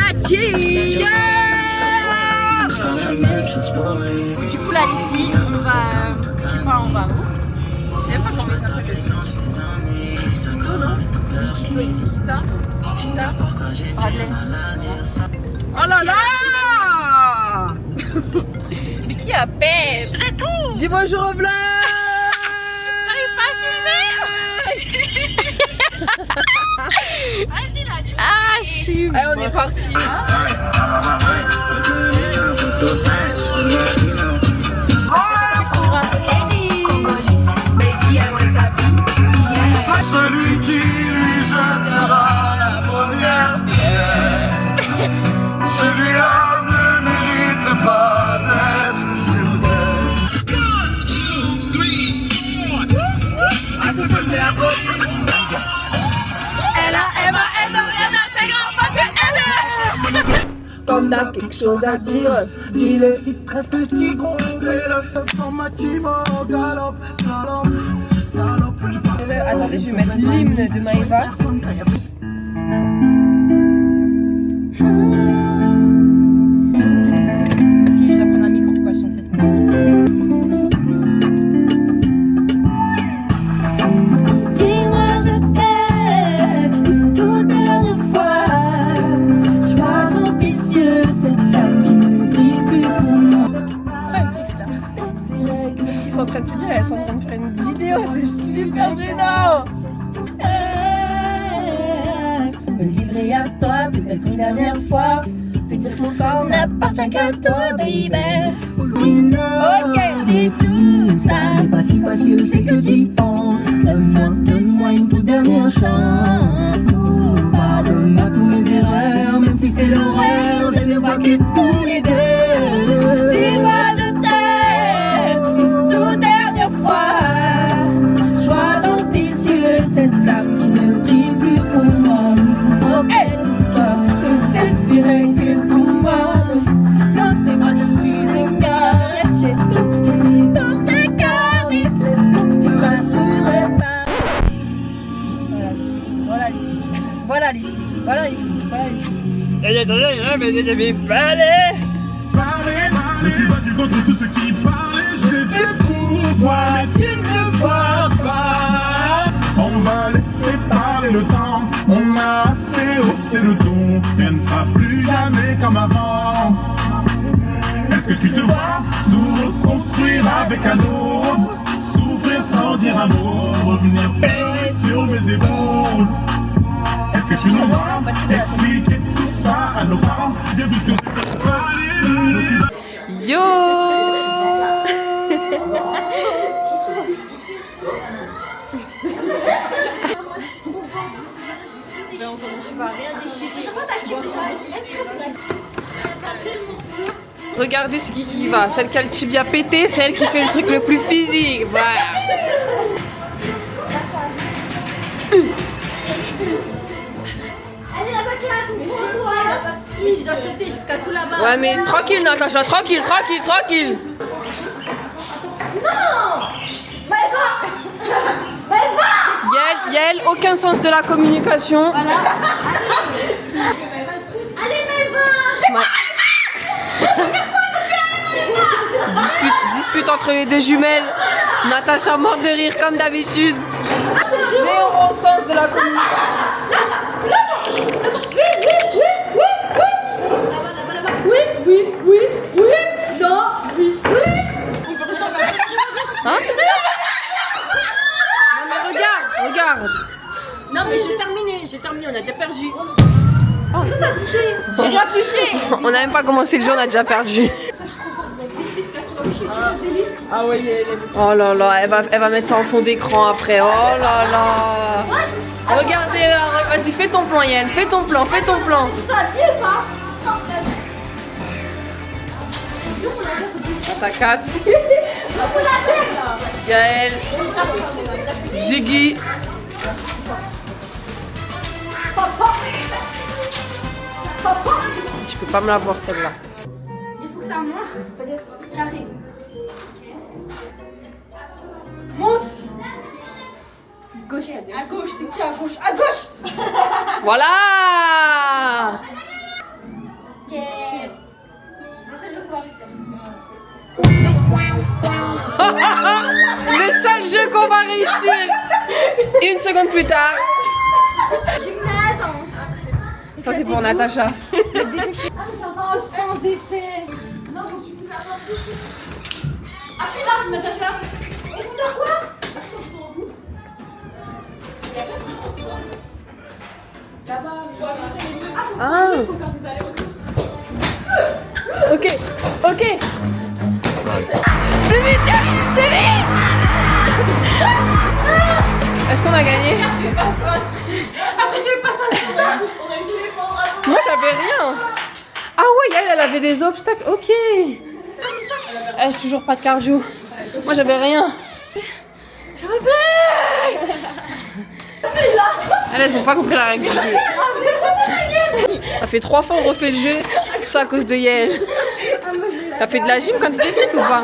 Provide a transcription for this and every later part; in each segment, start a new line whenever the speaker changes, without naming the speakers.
party. Yeah. Du coup là ici on va, je sais pas, on va où? Je sais pas comment il s'appelle le truc. Nikito, non? Nikito, Nikita, Nikita, Radlen. Oh là là. Mais qui a pêche? C'est tout. Dis bonjour au vlog. J'arrive pas à filmer. Vas-y là. Ah je suis. Allez on est parti.
Celui qui lui jettera la première pierre, celui-là ne mérite pas d'être sur terre. 1, 2, 3. Ah, ça c'est la police.
Comme t'as quelque chose à dire, dis-le.
Il te reste un petit gros vélo dans ma team au galop, salope, salope.
Attendez, je vais mettre l'hymne de Maëva. Si je dois prendre un micro quand je chante cette musique. Dis-moi je t'aime une toute dernière fois. Sois ambitieux, cette femme qui ne brille plus pour moi. Pourquoi elle me fixe là? Parce qu'ils sont en train de se dire, elles sont en train de faire une vidéo, c'est super gênant. Me livrer à toi, peut-être une dernière fois. Te dire que mon corps n'appartient qu'à toi, baby. Ok, et tout ça
C'est pas si facile, c'est que t'y penses. Donne-moi une toute dernière chance. Pardonne-moi tous mes erreurs, même si c'est l'horreur, je ne vois que tous les deux.
dis-moi je t'aime une toute dernière fois. Sois dans tes yeux cette flamme qui ne brille plus pour moi. Oh, aide-toi, je te dirai que pour moi. Non, c'est moi, je suis égaré. J'ai tout laissé dans tes carrés. Laisse-moi que ça serait pas. Voilà les filles, voilà les filles, voilà les filles, voilà les filles.
Je suis battu contre tout ce qui parlait, je l'ai fait pour toi, mais tu ne vois pas. On va laisser parler le temps, on a assez haussé le ton, rien ne sera plus jamais comme avant. Est-ce que tu te vois tout reconstruire avec un autre, souffrir sans dire un mot, revenir payer sur mes épaules? Est-ce que tu nous vois expliquer tout ça à nos parents, bien puisque c'était parler, je suis
Yo. Regardez ce qui va, celle qui a le tibia pété, c'est elle qui fait le truc le plus physique, voilà.
Allez là-bas, toi. Mais tu dois sauter jusqu'à tout là-bas.
Ouais mais tranquille Natacha, tranquille.
Non. Maëva.
Yael, aucun sens de la communication.
Voilà. Allez Maëva.
Dispute entre les deux jumelles. Natacha morte de rire comme d'habitude. Zéro sens de la communication.
Oui. Non. Oui.
Hein? Non mais regarde.
Non mais j'ai terminé, on a déjà perdu. Oh, toi t'as touché. J'ai rien touché.
On n'a même pas commencé le jeu, on a déjà perdu.
Ah ouais,
Oh là là, elle va mettre ça en fond d'écran après. Oh là là. Regardez là, vas-y fais ton plan Yael, fais ton plan.
ça va bien ou pas?
T'as 4. Yael. Ziggy. Je peux pas me la voir celle-là.
Il faut que ça mange, faut être carré. Monte. Gauche, à gauche, c'est qui à gauche? À gauche.
Voilà. Et une seconde plus tard.
Gymnase.
Ça c'est pour Natacha.
Oh, sans effet. Non, faut que tu pousses un peu plus. Appuie là, Natacha. Et pour faire quoi?
Ah. Ok, ok. Plus vite, plus vite. Est-ce qu'on a gagné?
Je vais pas sauter. Après, je vais pas sauter ça.
Moi j'avais rien. Ah ouais, elle avait des obstacles. Ok. Elle j'ai toujours pas de cardio. Moi j'avais rien. J'avais plus. Elles ont pas compris la règle du jeu. Ça fait 3 fois on refait le jeu. Tout ça à cause de Yael. T'as fait de la gym quand t'étais petite ou pas?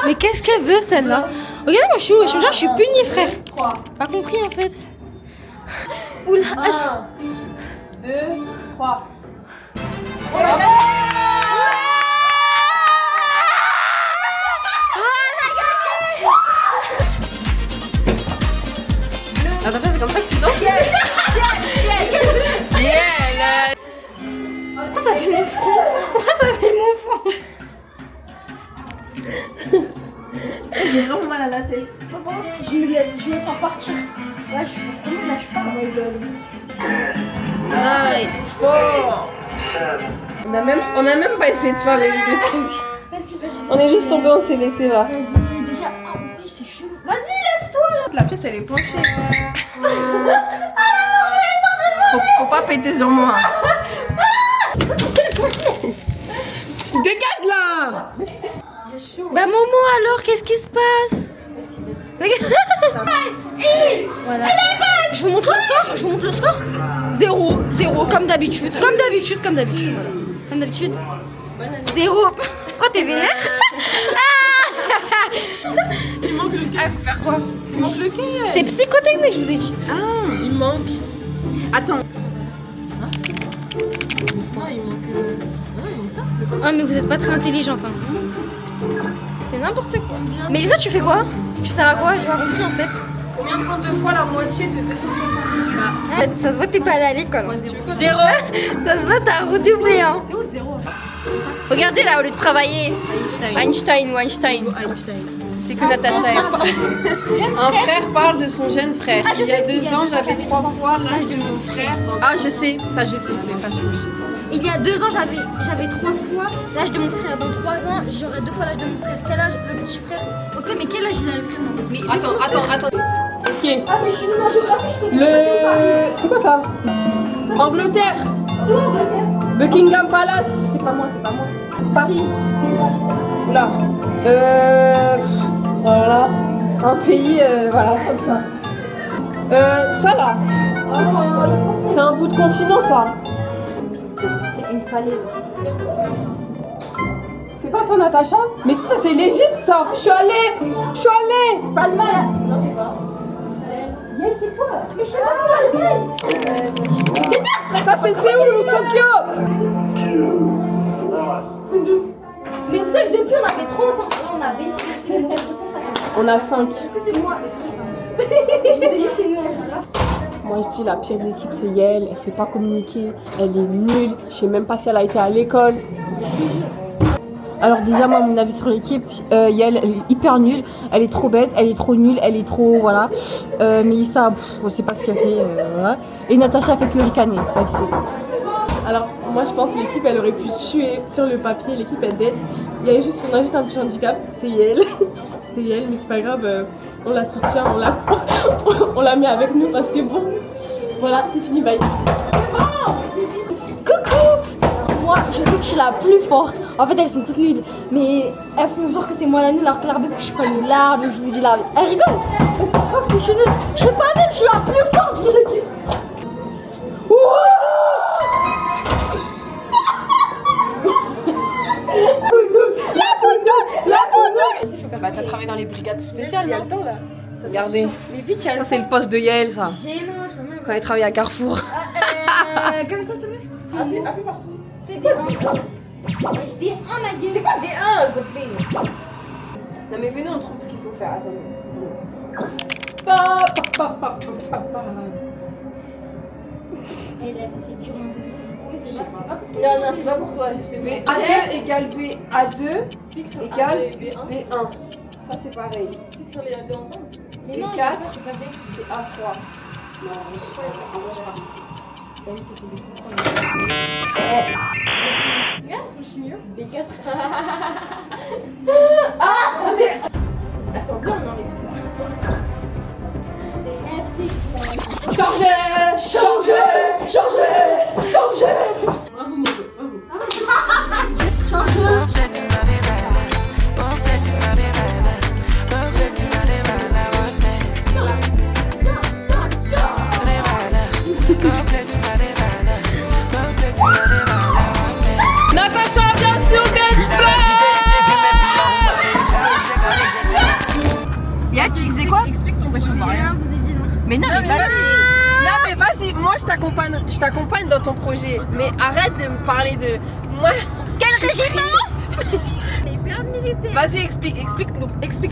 Mais qu'est-ce qu'elle veut celle-là? Regardez, moi je suis punie, frère. Pas compris en fait. Oula.
1, 2, 3. Attention, c'est comme ça que tu danses? Ciel.
Pourquoi ça fait mon front? Pourquoi ça fait mon front?
J'ai vraiment mal à la tête.
Je me sens partir. Là, je pars.
Nice. Fort. On a même pas essayé de faire les trucs.
Vas-y.
On est juste tombé, on s'est laissé là.
Vas-y, déjà. Ah ouais, c'est chaud. Vas-y, lève-toi là.
La pièce elle est penchée. Faut pas péter sur moi. Dégage là.
Bah Momo alors, qu'est-ce qui se passe? Voilà. Je vous montre le score. 0, comme d'habitude. Comme d'habitude. Voilà. Comme d'habitude. 0. Pourquoi t'es vénère?
Il manque le quai. Faut faire quoi? Il manque le quai.
C'est psychotechnique, je vous ai dit.
Ah, il manque. Attends.
Ah mais vous êtes pas très intelligente hein. C'est n'importe quoi. Mais Lisa, tu fais quoi? Tu sers à quoi? J'ai pas compris en fait.
Combien font 2 fois la moitié de 278?
Ça se voit que t'es pas allée à l'école.
0.
Ça se voit t'as redoublé hein.
C'est où le 0?
Regardez là au lieu de travailler. Einstein. C'est que Natacha. Un frère parle de son jeune frère.
Ah, je
Il y a
sais.
2 ans, j'avais 3 fois l'âge de mon frère. Ah, je sais. Ça, je sais. C'est facile.
Il y a 2 ans j'avais 3 fois l'âge de mon frère. Dans 3 ans j'aurai 2 fois l'âge de mon frère. Quel âge le petit frère? Ok mais quel âge il a le frère?
Mais attends. Ok.
Ah mais je suis nulle en géographie, je connais.
C'est quoi ça? Angleterre.
C'est où Angleterre?
Buckingham Palace. C'est pas moi. Paris. Là. Voilà. Un pays, voilà, comme ça. Ça là. C'est un bout de continent ça.
C'est une falaise.
C'est pas toi Natacha? Mais si ça c'est l'Égypte ça. Je suis allée. Pas de mal.
Yael, c'est toi. Mais je sais pas c'est quoi.
Ça c'est Séoul ou Tokyo.
Mais vous savez depuis on a fait 30 ans. Là on a baissé.
On a 5.
Est-ce que c'est moi? Je vous ai dit que t'es nulle en géographie.
Moi je dis la pire de l'équipe c'est Yael. Elle sait pas communiquer. Elle est nulle. Je sais même pas si elle a été à l'école. Alors déjà moi mon avis sur l'équipe, Yael elle est hyper nulle, elle est trop bête, elle est trop nulle, elle est trop voilà. Mélissa, on sait pas ce qu'elle fait, voilà. Et Natacha fait que ricaner. Vas-y.
Alors, moi je pense que l'équipe elle aurait pu tuer sur le papier, l'équipe est dead. On a juste un petit handicap, c'est Yael. C'est Yael, mais c'est pas grave, on la soutient, on la met avec nous parce que bon, voilà, c'est fini, bye.
Coucou! Moi, je sais que je suis la plus forte. En fait, elles sont toutes nulles. Mais elles font genre que c'est moi la nulle alors que l'arbitre, je suis pas nulle. L'arbitre, je vous ai dit l'arbitre. Elles rigolent. Mais c'est pas grave que je suis nulle. Je suis pas nulle, je suis la plus forte, je vous ai dit.
Bah t'as travaillé dans les brigades spéciales,
Il y a le temps là.
Regardez.
Mais vite,
Ça c'est le poste de Yael ça.
Gênant, je peux même.
Quand elle travaillait à Carrefour.
Comment ça s'appelle?
Appuie partout.
C'est des 1. Je dis 1 ma gueule.
C'est quoi D1 s'il te plaît?
Non mais venez, on trouve ce qu'il faut faire. Attendez.
Élève, c'est dur. C'est pas pour toi.
Non, c'est pas pour toi. B A2 égale B A2 égale B1. Ça c'est pareil.
Sur les deux ensemble.
B4 c'est A3. Non, je sais pas.
Regarde son chignon.
B4. Ah, ça fait. Attends, viens, on enlève.
C'est
Changer. Natacha, bien sûr,
Yes, tu disais quoi?
Explique ton projet.
rien, vous ai dit non.
Mais non, mais vas-y.
Non mais vas-y, moi je t'accompagne dans ton projet. Mais arrête de me parler de moi.
Quel régiment?
Il y a plein de militaires.
Vas-y, explique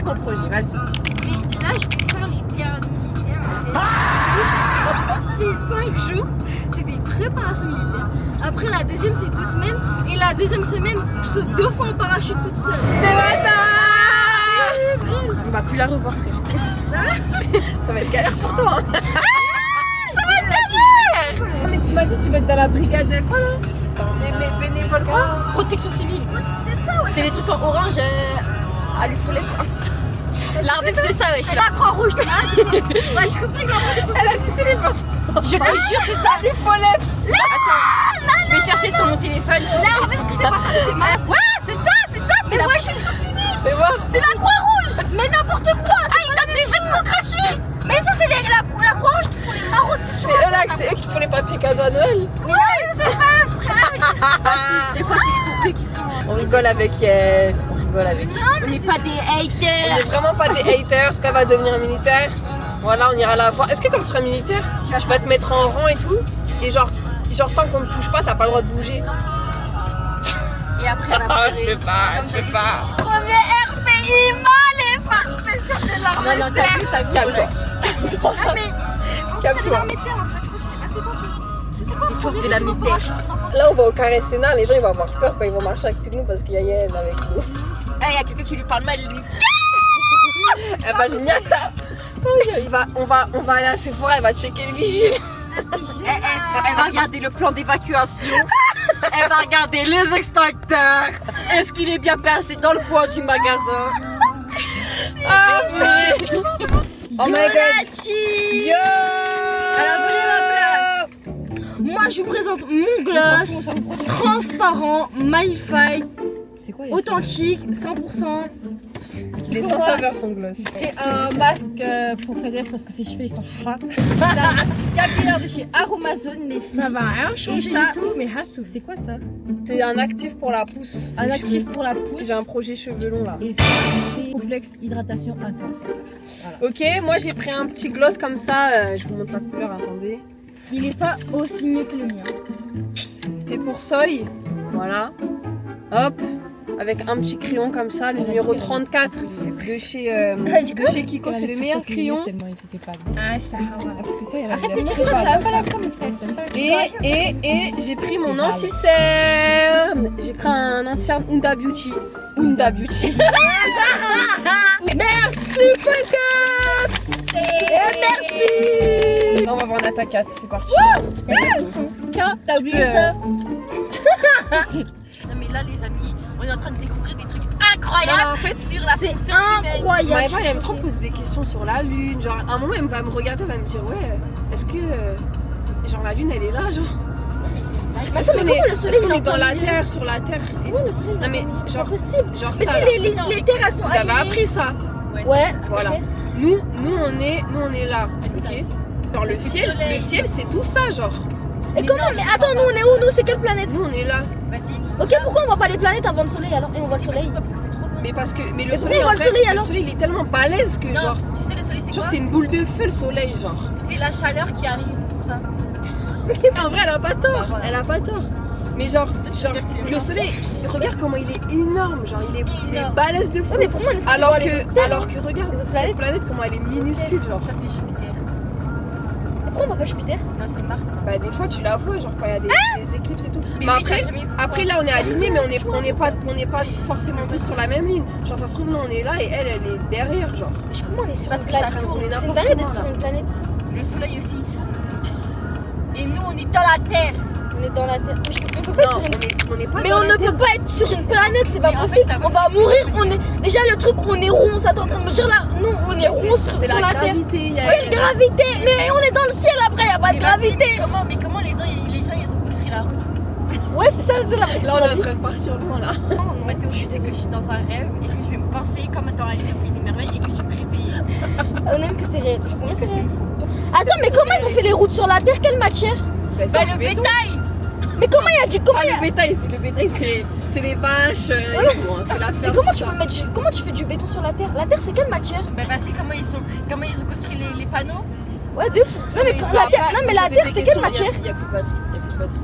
ton projet, vas-y.
Mais là, je peux faire les périodes militaires. C'est 5 jours, c'est des préparations militaires. Après, la deuxième, c'est 2 semaines. Et la deuxième semaine, je saute 2 fois en parachute toute seule.
C'est vrai ça.
C'est vrai.
On va plus la revoir, frère. Ça va être galère pour toi. Hein. Ça va être galère. Mais tu m'as dit tu veux être dans la brigade quoi là? Les bénévoles quoi?
Protection civile.
C'est ça, ouais.
C'est les trucs en orange à l'uffolette. L'armée, c'est ça, ouais.
Et la Croix-Rouge, t'es là. Ouais, je respecte la protection
Elle a cité les forces.
Je te jure, c'est ça, l'uffolette. Attends, je vais chercher sur mon téléphone.
L'armée, c'est pas ça, c'est mal.
Ouais, c'est ça, c'est la protection civile.
Fais voir.
C'est la Croix-Rouge.
Mais n'importe quoi.
Ah, ils donnent des vêtements gratuits.
Mais ça, c'est la Croix-Rouge qui font les maraudes.
C'est eux qui font les papiers cadeaux à Noël.
Mais non, c'est pas frère.
Des fois, c'est les poupées qui font.
On rigole avec elle. On rigole avec elle.
On n'est pas des
On
haters.
n'est vraiment pas des haters. Quand elle va devenir militaire, voilà, on ira la voir. Est-ce que quand tu seras militaire, tu vas te mettre en rang et tout? Et genre tant qu'on ne touche pas, t'as pas le droit de bouger.
Et après, la
Ah, je peux pas.
Premier RPI, les forces spéciales de l'armée.
Non, t'as vu,
Calme-toi.
Non, mais
Calme-toi.
l'armée de terre, en fait, je crois que je sais pas c'est quoi. C'est quoi le
forces de
premier
la
régiment
militaire.
parachute?
Là, on va au carré Sénat, les gens ils vont avoir peur quand ils vont marcher à côté de nous parce qu'il y a Yael avec nous.
il y a quelqu'un qui lui parle mal, lui.
Elle va Miata. On va aller à Sephora, elle va checker le vigile.
Elle va regarder le plan d'évacuation. Elle va regarder les extincteurs. Est-ce qu'il est bien placé dans le coin du magasin?
Ah oui. Oh my god. Yo.
Elle a volé ma place. Moi, je vous présente mon gloss transparent, magnifique,
C'est quoi?
authentique, 100%.
Les sans saveurs sont gloss.
C'est un masque pour Frédéric parce que ses cheveux ils sont froids. C'est un masque capillaire de chez Aromazone, les filles.
Ça va rien changer
ça,
du tout.
mais Hassou, c'est quoi ça?
C'est un actif pour la pousse.
Un
les
actif
cheveux.
pour la
Parce que
pousse.
j'ai un projet cheveux longs là.
Et ça, c'est complexe hydratation intense.
Ok, moi j'ai pris un petit gloss comme ça. Je vous montre la couleur, attendez.
Il est pas aussi mieux que le mien.
C'est pour Soy. Voilà. Hop. Avec un petit crayon comme ça, le numéro 34 de chez Kiko, c'est le meilleur crayon.
Ah, ça va.
Ah, parce que ça, il y a
Arrête
la
de dire ça, t'as pas l'accent mon frère. t'aimes pas
Et j'ai pris mon anti-cerne. J'ai pris un anti-cerne Unda Beauty. Unda Beauty.
Merci, Potops. Merci.
Là, on va voir Nata 4, c'est parti.
Tiens, t'as oublié
peux,
ça.
Non, mais là, les amis, on est en train de découvrir des trucs
Non,
incroyables
en fait,
sur la
C'est
fonction humaine.
incroyable.
Maëva, elle aime trop poser des questions sur la lune. Genre, à un moment, elle va me regarder, elle va me dire, ouais, est-ce que. Genre, la lune, elle est là, genre.
Mais attends, mais comment le soleil il est
est dans
en
la
milieu?
terre, sur la terre et
Comment
tout.
le soleil
Non, mais
c'est
genre,
impossible.
genre
Mais
ça.
c'est
là.
les terres, elles sont
Vous avez
alignées.
appris ça.
Ouais.
Voilà.
ok.
Nous, on est là, ok. Genre, le ciel, c'est tout ça, genre.
Et comment? Mais attends, nous on est où? Nous c'est quelle planète?
Nous, on est là.
Vas-y.
Ok, pourquoi on voit pas les planètes avant le soleil alors? Et on voit le soleil.
Parce que c'est trop loin.
Mais parce que. Mais le
Mais
soleil,
pourquoi on
en
voit le
fait,
soleil,
le
alors
soleil, il est tellement balèze que,
Non,
genre.
tu sais, le soleil, c'est
Genre,
quoi?
c'est une boule de feu, le soleil, genre.
C'est la chaleur qui arrive, c'est pour ça.
En vrai, elle a pas tort. Elle a pas tort.
Mais genre le soleil, regarde comment il est énorme, genre il est balèze de fou.
Ouais, mais pour moi, on est censé
alors
voir les autres terres,
alors que regarde
les autres
cette planète comment elle est minuscule, genre.
Ça, c'est Jupiter.
Pourquoi on voit pas Jupiter?
Non, c'est Mars.
Bah des fois tu la vois, genre quand il y a des éclipses et tout. Mais
oui,
après,
t'as jamais vu
après là on est aligné, mais on n'est pas forcément toutes sur la même ligne. Genre ça se trouve nous on est là et elle est derrière, genre.
Mais comment on est sur
Parce
une
que ça
planète?
tourne,
on est
C'est
n'importe
dingue d'être
comment,
sur
là.
une planète.
Le soleil aussi, il tourne. Et nous, on est dans la Terre.
On est dans la Terre. Mais on peut pas être
Non,
sur une...
on n'est pas
Mais
dans
on
la
ne
Terre.
peut pas être sur une planète, c'est pas
Mais en
possible.
fait,
On va mourir. On est déjà le truc, on est rond. Ça t'es en train de me dire là? Non, on est rond sur
C'est
la
la
Terre.
gravité, il y a-
Quelle gravité? Mais on est dans le ciel après, y a pas de
Mais vas-y,
gravité.
mais comment les gens, ils ont construit la route?
Ouais, c'est ça, c'est la vraie
Là
question.
on
la
est en
vie.
train de partir loin là.
Ma théorie, c'est que je suis dans un rêve et que je vais me penser comme dans Alice au Pays des Merveilles et que je vais me réveiller.
On aime que c'est réel. Je promets que c'est
C'est
réel.
faux.
Attends, mais comment ils ont fait les routes sur la Terre? Quelle matière?
Bah,
Bah,
c'est
le
du béton.
bétail!
Mais comment il a dit? Comment
Ah
il a...
le bétail c'est les vaches et tout, hein, c'est la
Mais
ferme.
comment
tout
tu
ça.
peux mettre comment tu fais du béton sur la Terre? La Terre c'est quelle matière?
Bah, vas-y, comment ils ont construit les panneaux?
Ouais, de fou. Non mais
Mais
quand-
ils
la
ont
Terre,
pas
non mais la
Poser
Terre
des
c'est
questions,
quelle matière?
Il y a plus de batterie.